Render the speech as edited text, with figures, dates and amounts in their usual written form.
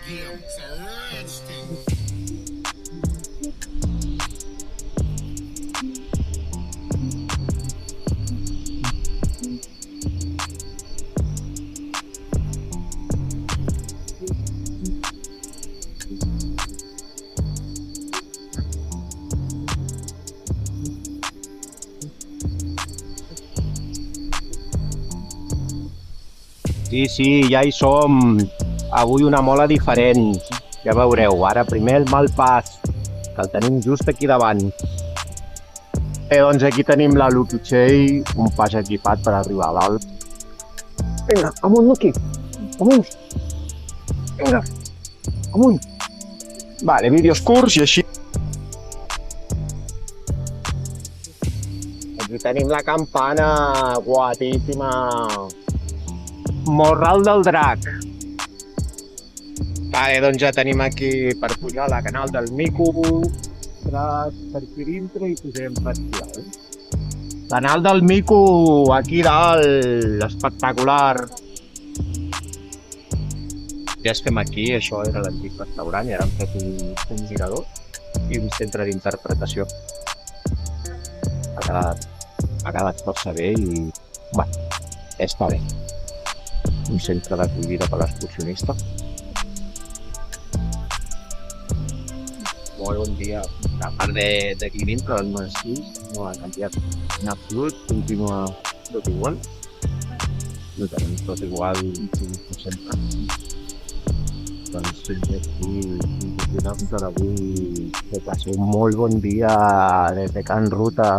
Damn, it's a ranch thing. Sí, ja hi som. Avui una mola diferent. Ja veureu, ara primer el mal pas, que el tenim just aquí davant. Doncs aquí tenim la Lupitxell, un pas equipat per arribar a dalt. Vinga, amunt, Luqui, amunt. Vinga, amunt. Vale, vídeos curts i així. Aquí tenim la campana, guapíssima. Morral del Drac. Vale, doncs ja tenim aquí per pujar la canal del Mico. Per aquí dintre i posem festival. Canal del Mico, aquí dalt, espectacular. Ja estem aquí, això era l'antic restaurant i ara hem fet un mirador i un centre d'interpretació. Ha quedat força bé i, bueno, està bé. Un centre d'acollida per l'excursionista. Molt bon dia. A part d'aquí dintre, el massís no ha canviat en absolut, continua tot igual. No tenim tot igual com sempre. Doncs sempre aquí, fins avui, que passi un molt bon dia des de Can Ruta.